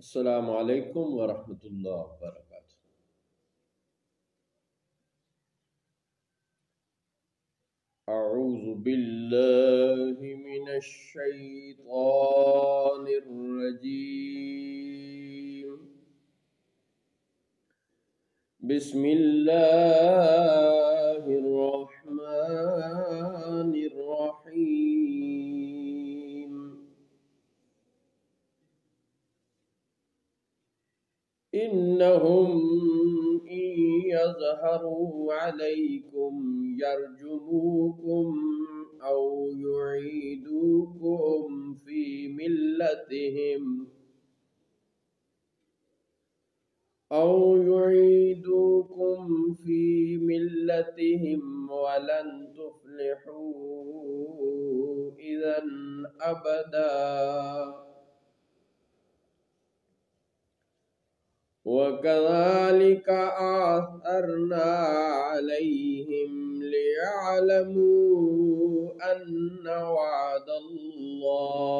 السلام علیکم ورحمۃ اللہ وبرکاتہ۔ اعوذ باللہ من الشیطان الرجیم، بسم اللہ الرحمن الرحیم۔ إنهم إن يظهروا عليكم يرجموكم أو يعيدوكم في ملتهم ولن تفلحوا إذا أبدا، وكذلك أثرنا عليهم ليعلموا أن وعد الله،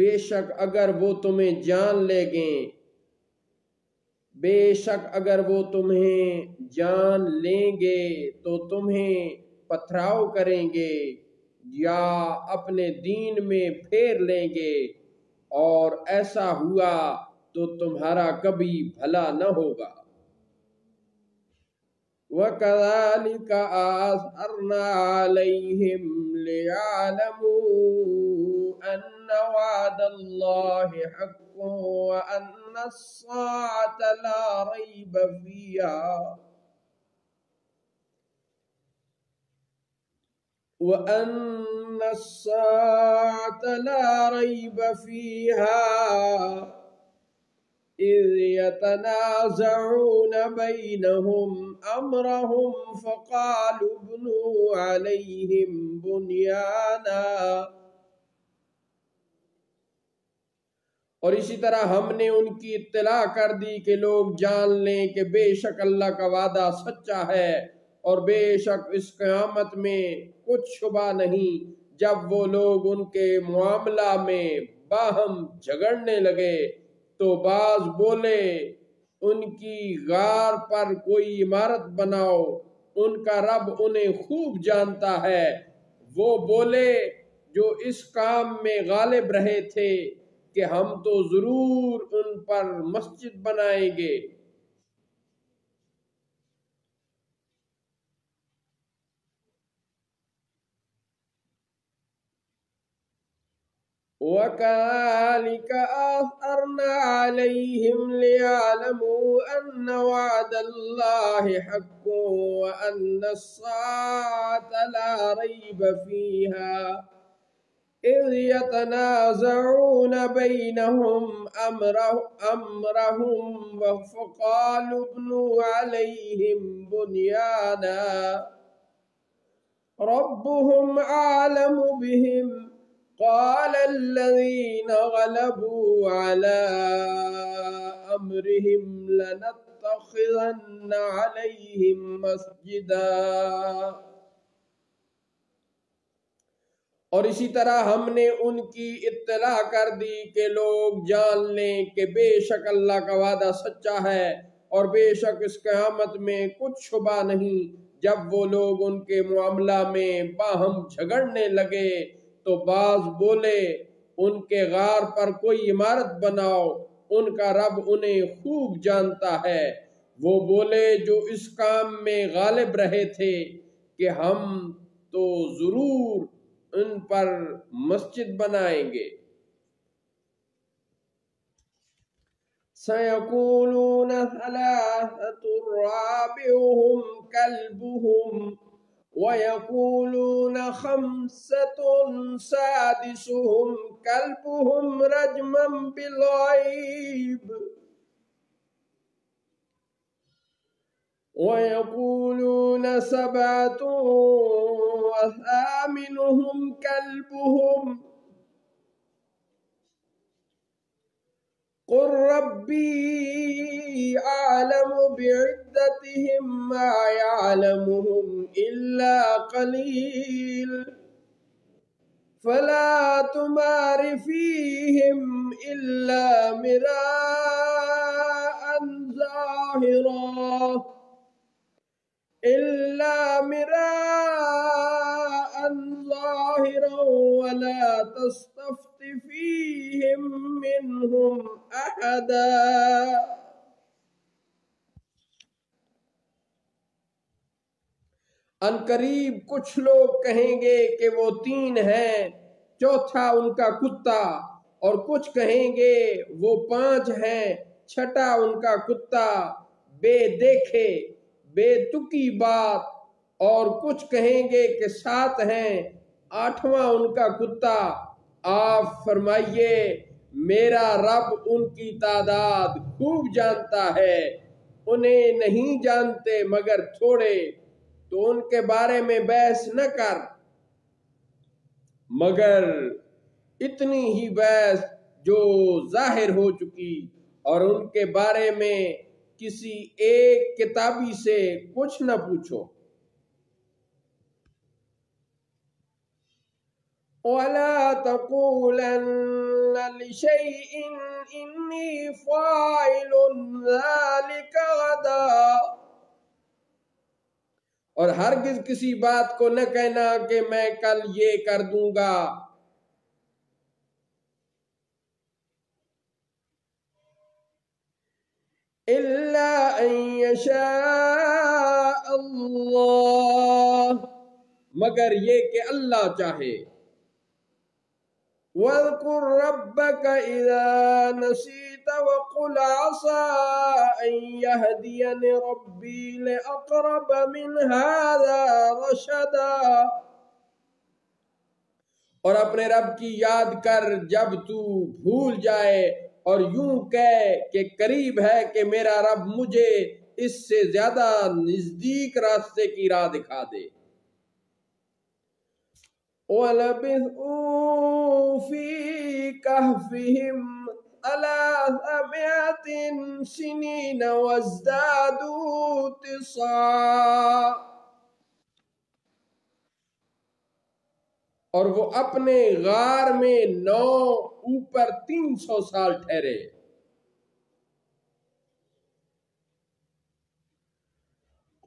بے شک اگر وہ تمہیں جان لے گیں، بے شک اگر وہ تمہیں جان لیں گے تو تمہیں پتھراؤ کریں گے یا اپنے دین میں پھیر لیں گے، اور ایسا ہوا تو تمہارا کبھی بھلا نہ ہوگا۔ وَكَذَلِكَ أَثَرْنَا عَلَيْهِمْ لِيَعْلَمُوا أَنَّ وَعْدَ اللَّهِ حَقٌّ وَأَنَّ السَّاعَةَ لا ريب فيها إذ يتنازعون بينهم أمرهم فقالوا ابنوا عليهم بنيانا۔ اور اسی طرح ہم نے ان کی اطلاع کر دی کہ لوگ جان لیں کہ بے شک اللہ کا وعدہ سچا ہے، اور بے شک اس قیامت میں کچھ شبہ نہیں جب وہ لوگ ان کے معاملہ میں باہم جھگڑنے لگے تو بعض بولے ان کی غار پر کوئی عمارت بناؤ، ان کا رب انہیں خوب جانتا ہے۔ وہ بولے جو اس کام میں غالب رہے تھے کہ ہم تو ضرور ان پر مسجد بنائیں گے۔ وَكَذَلِكَ أَثَرْنَا عَلَيْهِمْ لِيَعْلَمُوا أَنَّ وَعْدَ اللَّهِ حَقٌّ وَأَنَّ السَّاعَةَ لَا رَيْبَ فِيهَا إِذْ يَتَنَازَعُونَ بَيْنَهُمْ أَمْرَهُمْ فَقَالُوا ابْنُوا عَلَيْهِمْ بُنْيَانًا رَبُّهُمْ أَعْلَمُ بِهِمْ قال الذين غلبوا على أمرهم لنتخذن عليهم مسجدا۔ اور اسی طرح ہم نے ان کی اطلاع کر دی کہ لوگ جان لیں کہ بے شک اللہ کا وعدہ سچا ہے، اور بے شک اس قیامت میں کچھ شبہ نہیں جب وہ لوگ ان کے معاملہ میں باہم جھگڑنے لگے تو بعض بولے ان کے غار پر کوئی عمارت بناؤ، ان کا رب انہیں خوب جانتا ہے۔ وہ بولے جو اس کام میں غالب رہے تھے کہ ہم تو ضرور ان پر مسجد بنائیں گے۔ سَيَقُولُونَ ثَلَاثَةٌ رَابِعُهُمْ كَلْبُهُمْ وَيَقُولُونَ خَمْسَةٌ سَادِسُهُمْ كَلْبُهُمْ رَجْمًا بِالْغَيْبِ وَيَقُولُونَ سَبْعَةٌ وَثَامِنُهُمْ كَلْبُهُمْ قُلْ رَبِّي أَعْلَمُ بِعِدَّتِهِمْ مَا يَعْلَمُهُمْ إِلَّا قَلِيلٌ فَلَا تمار فیہم الا مراء ظاہرا ولا تستفت فیہم منہم احدا۔ ان قریب کچھ لوگ کہیں گے کہ وہ 3 ہیں، چوتھا ان کا کتا، اور کچھ کہیں گے وہ 5 ہیں، چھٹا ان کا کتا، بے دیکھے بے تکی بات، اور کچھ کہیں گے کہ 7 ہیں، 8واں ان کا کتا۔ آپ فرمائیے میرا رب ان کی تعداد خوب جانتا ہے، انہیں نہیں جانتے مگر تھوڑے، تو ان کے بارے میں بحث نہ کر، مگر اتنی ہی بحث جو ظاہر ہو چکی، اور ان کے بارے میں کسی ایک کتابی سے کچھ نہ پوچھو۔ وَلَا تَقُولَنَّ لِشَيْءٍ إِنِّي فَاعِلٌ ذَلِكَ غَدًا، اور ہرگز کسی بات کو نہ کہنا کہ میں کل یہ کر دوں گا۔ إِلَّا أَن يَشَاءَ اللَّهُ، مگر یہ کہ اللہ چاہے۔ وَاذْكُرْ رَبَّكَ إِذَا نَسِيتَ وَقُلْ عَسَىٰ أَن يَهْدِيَنِ رَبِّي لِأَقْرَبَ مِنْ هَٰذَا رَشَدًا، اور اپنے رب کی یاد کر جب تو بھول جائے، اور یوں کہے کہ قریب ہے کہ میرا رب مجھے اس سے زیادہ نزدیک راستے کی راہ دکھا دے۔ وَلَبِثُوا فِي كَهْفِهِمْ 300 سِنِينَ وَازْدَادُوا تِسْعًا، اور وہ اپنے غار میں 9 اوپر 300 سال ٹھہرے۔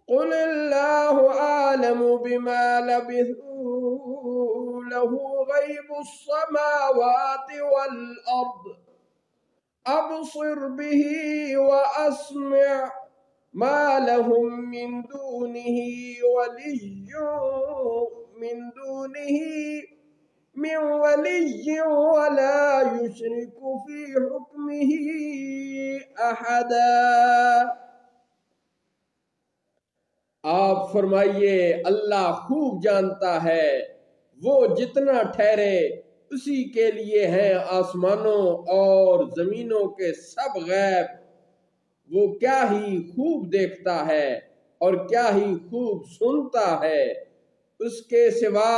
قُلِ اللَّهُ أَعْلَمُ بِمَا لَبِثُوا لَهُ غَيْبُ السَّمَاوَاتِ وَالْأَرْضِ أَبْصِرْ بِهِ وَأَسْمِعْ مَا لَهُم مِّن دُونِهِ وَلِيٍّ وَلَا يُشْرِكُ فِي حُكْمِهِ أَحَدًا۔ آپ فرمائیے اللہ خوب جانتا ہے، وہ جتنا ٹھہرے اسی کے لیے ہیں آسمانوں اور زمینوں کے سب غیب، وہ کیا ہی خوب دیکھتا ہے اور کیا ہی خوب سنتا ہے، اس کے سوا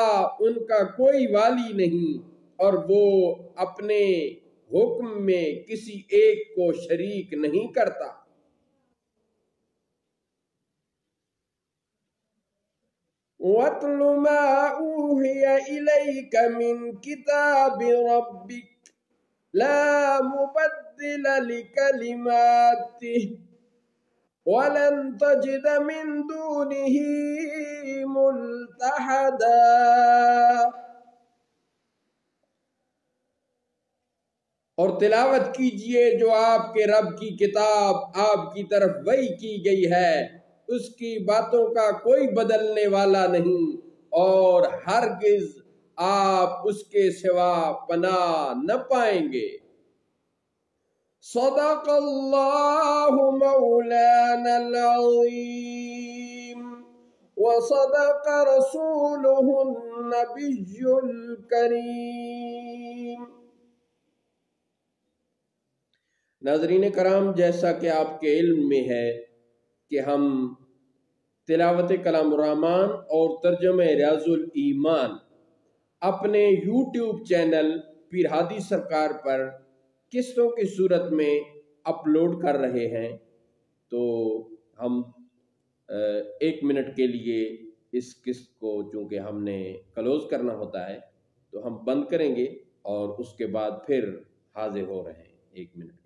ان کا کوئی والی نہیں، اور وہ اپنے حکم میں کسی ایک کو شریک نہیں کرتا۔ وَاتْلُ مَا أُوحِيَ إِلَيْكَ مِنْ كِتَابِ رَبِّكَ لَا مُبَدِّلَ لِكَلِمَاتِهِ وَلَن تَجِدَ مِن دُونِهِ مُلْتَحَدًا۔ اور تلاوت کیجئے جو آپ کے رب کی کتاب آپ کی طرف وحی کی گئی ہے، اس کی باتوں کا کوئی بدلنے والا نہیں، اور ہرگز آپ اس کے سوا پناہ نہ پائیں گے۔ صدق اللہ مولانا العظیم وصدق رسولہ النبی الکریم۔ ناظرین کرام، جیسا کہ آپ کے علم میں ہے کہ ہم تلاوت کلام الرحمن اور ترجمہ ریاض الایمان اپنے یوٹیوب چینل پیر ہادی سرکار پر قسطوں کی صورت میں اپلوڈ کر رہے ہیں، تو ہم 1 منٹ کے لیے اس قسط کو چونکہ ہم نے کلوز کرنا ہوتا ہے تو ہم بند کریں گے، اور اس کے بعد پھر حاضر ہو رہے ہیں۔ 1 منٹ۔